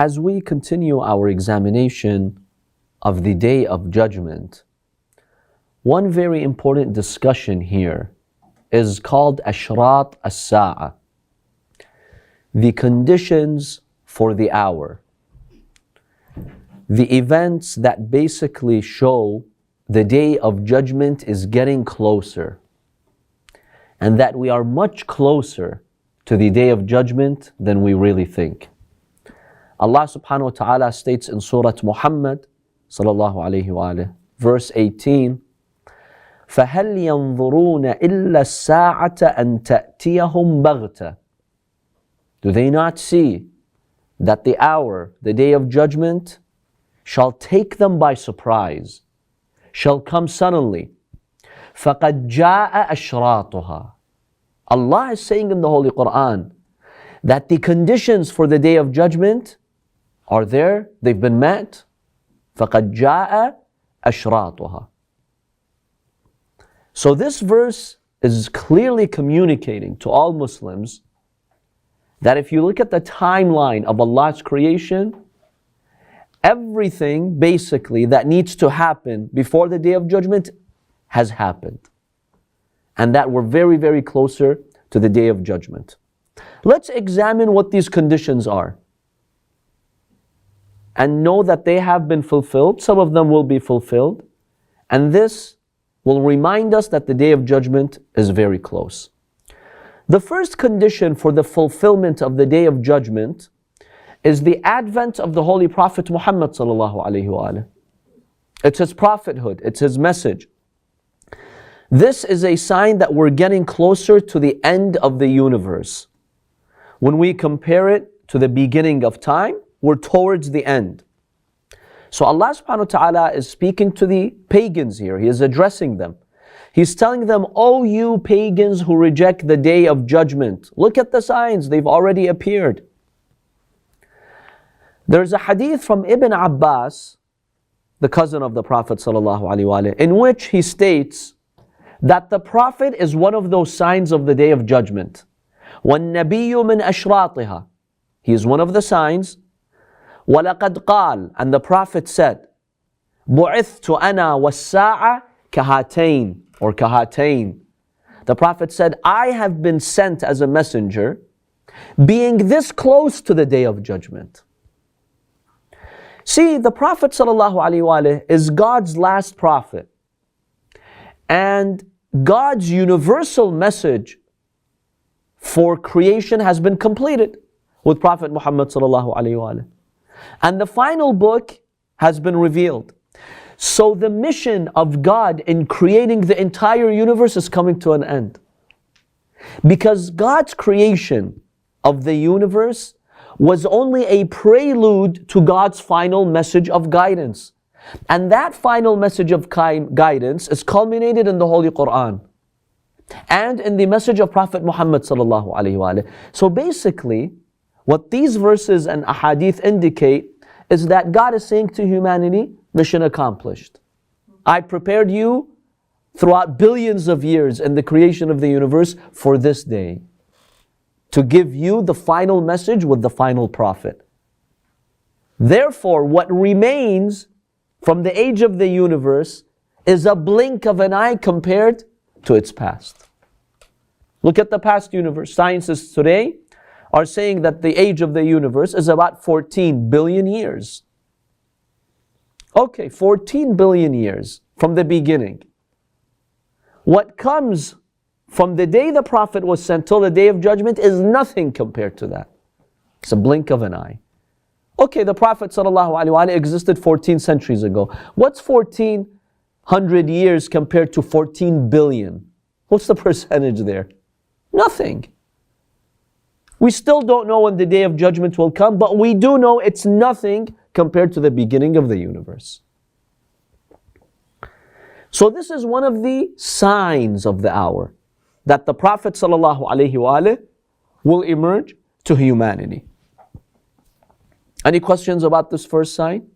As we continue our examination of the Day of Judgment, one very important discussion here is called Ashrat as-Sa'a, the conditions for the hour, the events that basically show the Day of Judgment is getting closer, and that we are much closer to the Day of Judgment than we really think. Allah subhanahu wa ta'ala states in Surah Muhammad sallallahu alayhi wa alihi, verse 18, فَهَلْ يَنظُرُونَ إِلَّا السَّاعَةَ أَن تَأْتِيَهُمْ بَغْتَةً. Do they not see that the hour, the Day of Judgment, shall take them by surprise, shall come suddenly? فَقَدْ جَاءَ أَشْرَاطُهَا. Allah is saying in the Holy Quran that the conditions for the Day of Judgment are there, they've been met. فَقَدْ جَاءَ أَشْرَاطُهَا. So this verse is clearly communicating to all Muslims that if you look at the timeline of Allah's creation, everything basically that needs to happen before the Day of Judgment has happened. And that we're very, very closer to the Day of Judgment. Let's examine what these conditions are and know that they have been fulfilled. Some of them will be fulfilled. And this will remind us that the Day of Judgment is very close. The first condition for the fulfillment of the Day of Judgment is the advent of the Holy Prophet Muhammad sallallahu alaihi wasallam. It's his prophethood, it's his message. This is a sign that we're getting closer to the end of the universe. When we compare it to the beginning of time, we're towards the end. So Allah subhanahu wa ta'ala is speaking to the pagans here. He is addressing them. He's telling them, "O you pagans who reject the Day of Judgment, look at the signs, they've already appeared." There's a hadith from Ibn Abbas, the cousin of the Prophet sallallahu alaihi wasallam, in which he states that the Prophet is one of those signs of the Day of Judgment. وَالنَّبِيُّ مِنْ أَشْرَاطِهَا. He is one of the signs. وَلَقَدْ قَالَ. And the Prophet said, بُعِثْتُ أَنَا وَالسَّاعَةِ كَهَاتَيْنِ or كَهَاتَيْنِ. The Prophet said, I have been sent as a messenger, being this close to the Day of Judgment. See, the Prophet ﷺ is God's last prophet. And God's universal message for creation has been completed with Prophet Muhammad ﷺ. And the final book has been revealed. So the mission of God in creating the entire universe is coming to an end. Because God's creation of the universe was only a prelude to God's final message of guidance. And that final message of guidance is culminated in the Holy Quran and in the message of Prophet Muhammad sallallahu alaihi wasallam. So basically, what these verses and ahadith indicate is that God is saying to humanity, mission accomplished. I prepared you throughout billions of years in the creation of the universe for this day, to give you the final message with the final prophet. Therefore, what remains from the age of the universe is a blink of an eye compared to its past. Look at the past universe. Scientists today are saying that the age of the universe is about 14 billion years. Okay, 14 billion years from the beginning. What comes from the day the Prophet was sent till the Day of Judgment is nothing compared to that. It's a blink of an eye. Okay, the Prophet ﷺ existed 14 centuries ago. What's 1400 years compared to 14 billion? What's the percentage there? Nothing. We still don't know when the Day of Judgment will come, but we do know it's nothing compared to the beginning of the universe. So this is one of the signs of the hour, that the Prophet ﷺ will emerge to humanity. Any questions about this first sign?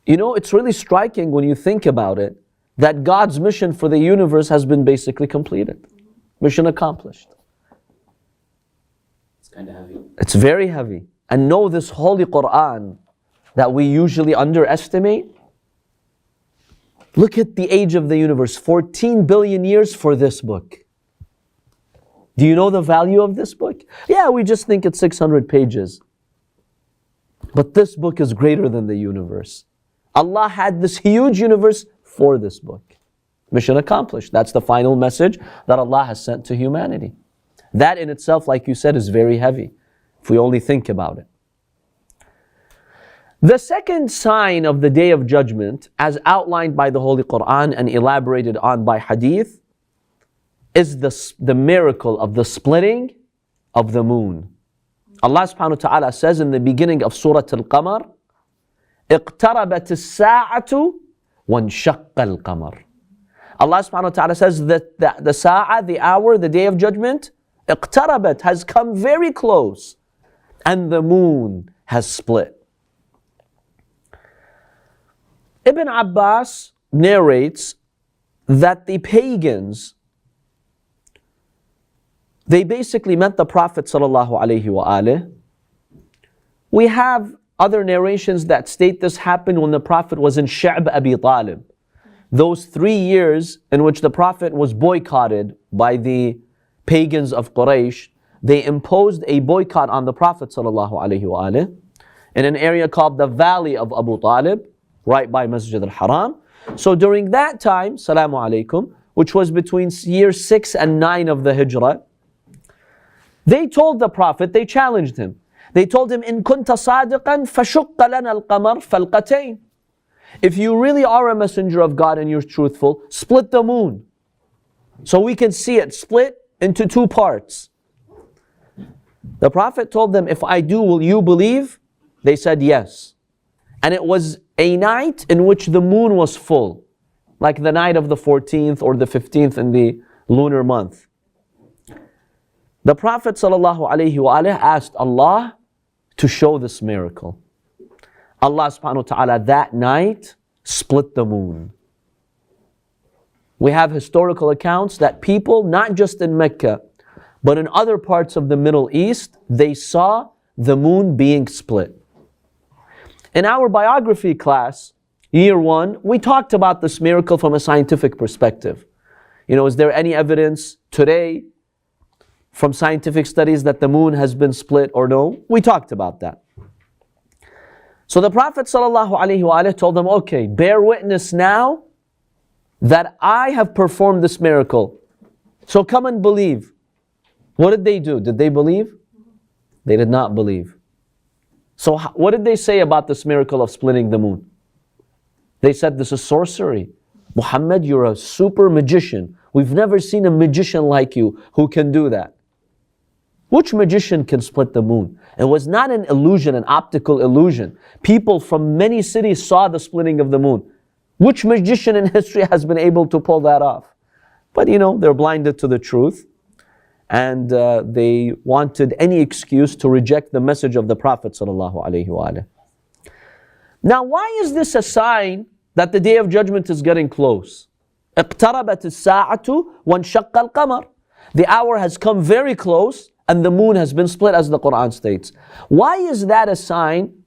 You know, it's really striking when you think about it, that God's mission for the universe has been basically completed. Mission accomplished. kind of heavy. It's very heavy. And know this Holy Quran that we usually underestimate. Look at the age of the universe, 14 billion years for this book. Do you know the value of this book? Yeah, we just think it's 600 pages. But this book is greater than the universe. Allah had this huge universe for this book. Mission accomplished. That's the final message that Allah has sent to humanity. That in itself, like you said, is very heavy, if we only think about it. The second sign of the Day of Judgment, as outlined by the Holy Quran and elaborated on by hadith, is the miracle of the splitting of the moon. Allah subhanahu wa ta'ala says in the beginning of Surah Al-Qamar, اقتربت الساعة وانشق القمر. Allah subhanahu wa ta'ala says that the sa'a, the hour, the Day of Judgment, اقتربت, has come very close, and the moon has split. Ibn Abbas narrates that the pagans, they basically met the Prophet sallallahu alaihi wasallam. We have other narrations that state this happened when the Prophet was in Sha'b Abi Talib. Those 3 years in which the Prophet was boycotted by the pagans of Quraysh, they imposed a boycott on the Prophet sallallahu alaihi wasallam in an area called the Valley of Abu Talib, right by Masjid al-Haram. So during that time, Salamu Alaikum, which was between year 6 and 9 of the Hijrah, they told the Prophet, they challenged him. They told him, إِن كُنْتَ صَادِقًا فَشُقَّ لَنَا الْقَمَرْ فَالْقَتَيْنِ. If you really are a messenger of God and you're truthful, split the moon, so we can see it split into 2 parts. The Prophet told them, if I do, will you believe? They said yes. And it was a night in which the moon was full, like the night of the 14th or the 15th in the lunar month. The Prophet ﷺ asked Allah to show this miracle. Allah subhanahu wa ta'ala that night split the moon. We have historical accounts that people, not just in Mecca, but in other parts of the Middle East, they saw the moon being split. In our biography class, year 1, we talked about this miracle from a scientific perspective. You know, is there any evidence today from scientific studies that the moon has been split or no? We talked about that. So the Prophet ﷺ told them, okay, bear witness now that I have performed this miracle. So come and believe. What did they do? Did they believe? They did not believe. So what did they say about this miracle of splitting the moon? They said, this is sorcery. Muhammad, you're a super magician. We've never seen a magician like you who can do that. Which magician can split the moon? It was not an illusion, an optical illusion. People from many cities saw the splitting of the moon. Which magician in history has been able to pull that off? But you know, they're blinded to the truth. And they wanted any excuse to reject the message of the Prophet ﷺ. Now, why is this a sign that the Day of Judgment is getting close? اقتربت الساعة وانشق القمر. The hour has come very close and the moon has been split, as the Quran states. Why is that a sign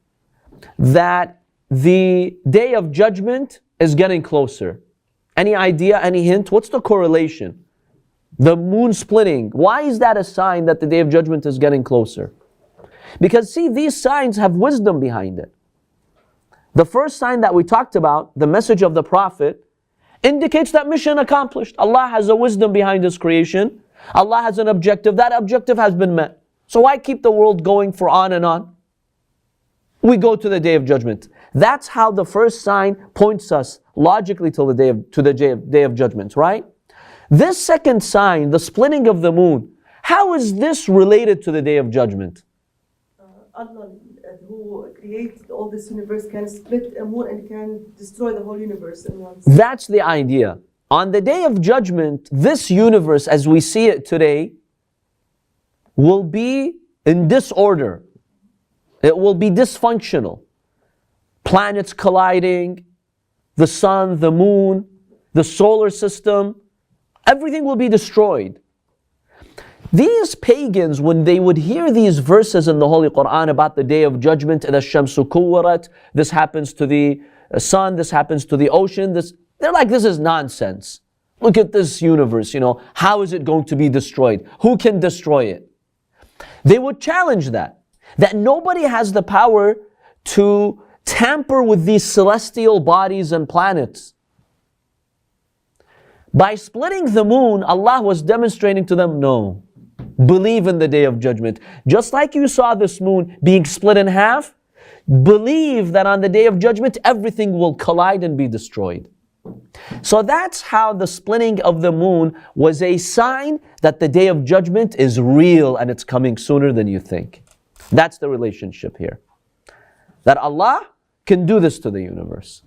that the Day of Judgment is getting closer? Any idea, any hint? What's the correlation? The moon splitting, why is that a sign that the Day of Judgment is getting closer? Because see, these signs have wisdom behind it. The first sign that we talked about, the message of the Prophet, indicates that mission accomplished. Allah has a wisdom behind His creation. Allah has an objective. That objective has been met. So why keep the world going for on and on? We go to the Day of Judgment. That's how the first sign points us logically to the Day of Judgment, right? This second sign, the splitting of the moon, how is this related to the Day of Judgment? Allah, who created all this universe, can split a moon and can destroy the whole universe in once. That's the idea. On the Day of Judgment, this universe as we see it today will be in disorder. It will be dysfunctional. Planets colliding, the sun, the moon, the solar system, everything will be destroyed. These pagans, when they would hear these verses in the Holy Quran about the Day of Judgment, إِذَا الشَّمْسُ كُوَّرَتْ, this happens to the sun, this happens to the ocean, they're like, this is nonsense. Look at this universe, how is it going to be destroyed? Who can destroy it? They would challenge that nobody has the power to tamper with these celestial bodies and planets. By splitting the moon, Allah was demonstrating to them, no, believe in the Day of Judgment. Just like you saw this moon being split in half, believe that on the Day of Judgment, everything will collide and be destroyed. So that's how the splitting of the moon was a sign that the Day of Judgment is real and it's coming sooner than you think. That's the relationship here. That Allah can do this to the universe.